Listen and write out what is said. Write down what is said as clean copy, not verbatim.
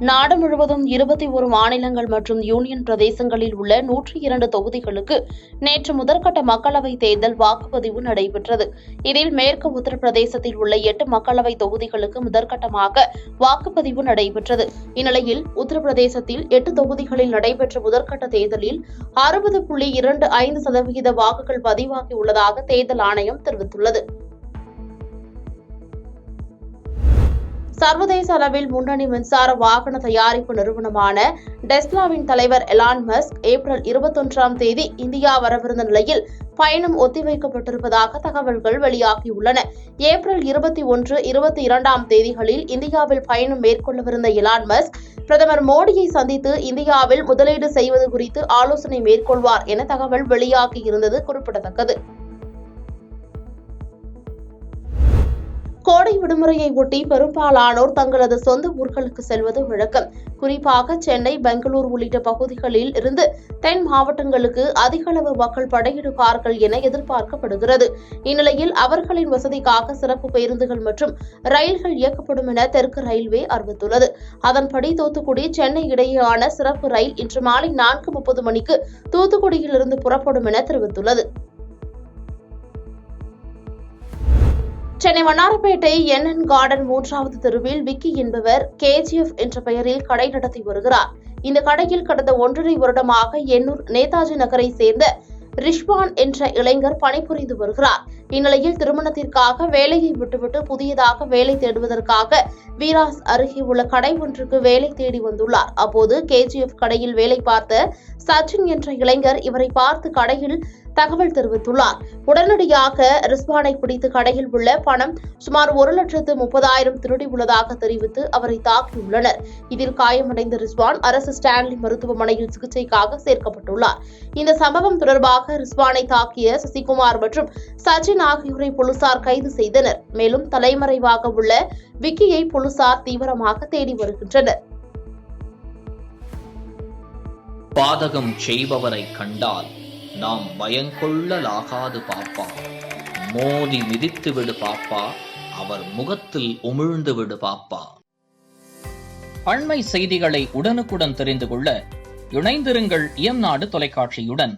நாடு முழுவதும் 21 மாநிலங்கள் மற்றும் யூனியன் பிரதேசங்களில் உள்ள 102 தொகுதிகளுக்கு நேற்று முதற்கட்ட மக்களவைத் தேர்தல் வாக்குப்பதிவு நடைபெற்றது. இதில் மேற்கு உத்தரப்பிரதேசத்தில் உள்ள 8 மக்களவைத் தொகுதிகளுக்கு முதற்கட்டமாக வாக்குப்பதிவு நடைபெற்றது. இந்நிலையில் உத்தரப்பிரதேசத்தில் 8 தொகுதிகளில் நடைபெற்ற முதற்கட்ட தேர்தலில் 60.25% வாக்குகள் பதிவாகியுள்ளதாக தேர்தல் ஆணையம் தெரிவித்துள்ளது. சர்வதேச அளவில் முன்னணி மின்சார வாகன தயாரிப்பு நிறுவனமான டெஸ்லாவின் தலைவர் எலான் மஸ்க் ஏப்ரல் 21ஆம் தேதி இந்தியா வரவிருந்த நிலையில் பயணம் ஒத்திவைக்கப்பட்டிருப்பதாக தகவல்கள் வெளியாகியுள்ளன. ஏப்ரல் 21, 22ஆம் தேதிகளில் இந்தியாவில் பயணம் மேற்கொள்ளவிருந்த எலான் மஸ்க் பிரதமர் மோடியை சந்தித்து இந்தியாவில் முதலீடு செய்வது குறித்து ஆலோசனை மேற்கொள்வார் என தகவல் வெளியாகியிருந்தது குறிப்பிடத்தக்கது. கோடை விடுமுறையை ஒட்டி பெரும்பாலானோர் தங்களது சொந்த ஊர்களுக்கு செல்வது வழக்கம். குறிப்பாக சென்னை, பெங்களூர் உள்ளிட்ட பகுதிகளில் இருந்து தென் மாவட்டங்களுக்கு அதிகளவு மக்கள் படையெடுப்பார்கள் என எதிர்பார்க்கப்படுகிறது. இந்நிலையில் அவர்களின் வசதிக்காக சிறப்பு பேருந்துகள் மற்றும் ரயில்கள் இயக்கப்படும் என தெற்கு ரயில்வே அறிவித்துள்ளது. அதன்படி தூத்துக்குடி சென்னை இடையேயான சிறப்பு ரயில் இன்று மாலை 4:30 மணிக்கு தூத்துக்குடியிலிருந்து புறப்படும் என தெரிவித்துள்ளது. சென்னை வண்ணாரப்பேட்டை NN கார்டன் 3வது தெருவில் விக்கி என்பவர் KGF என்ற பெயரில் கடை நடத்தி வருகிறார். இந்த கடையில் கடந்த 1.5 வருடமாக எண்ணூர் நேதாஜி நகரை சேர்ந்த ரிஷ்வான் என்ற இளைஞர் பணிபுரிந்து வருகிறார். இந்நிலையில் திருமணத்திற்காக வேலையை விட்டுவிட்டு புதியதாக வேலை தேடுவதற்காக வீராஸ் அருகே உள்ள கடை ஒன்றுக்கு வேலை தேடி வந்துள்ளார். அப்போது KGF கடையில் வேலை பார்த்த சச்சின் என்ற இளைஞர் இவரை பார்த்து கடையில் தகவல் தெரிவித்துள்ளார். உடனடியாக ரிஸ்வானை பிடித்து கடையில் உள்ள பணம் சுமார் 1,30,000 திருடி உள்ளதாக தெரிவித்து அவரை தாக்கியுள்ளனர். இதில் காயமடைந்த ரிஸ்வான் அரசு ஸ்டான்லி மருத்துவமனையில் சிகிச்சைக்காக சேர்க்கப்பட்டுள்ளார். இந்த சம்பவம் தொடர்பாக ரிஸ்வானை தாக்கிய சசிகுமார் மற்றும் சச்சின் ஆகியோரை போலீசார் கைது செய்தனர். மேலும் தலைமறைவாக உள்ள விக்கியை போலீசார் தீவிரமாக தேடி வருகின்றனர். பாதகம் செய்பவரை கண்டால் நாம் பயங்கொள்ளலாகாது பாப்பா, மோதி மிதித்து விடு பாப்பா, அவர் முகத்தில் உமிழ்ந்து விடு பாப்பா. அண்மை செய்திகளை உடனுக்குடன் தெரிந்து கொள்ள இணைந்திருங்கள் இயம்நாடு தொலைக்காட்சியுடன்.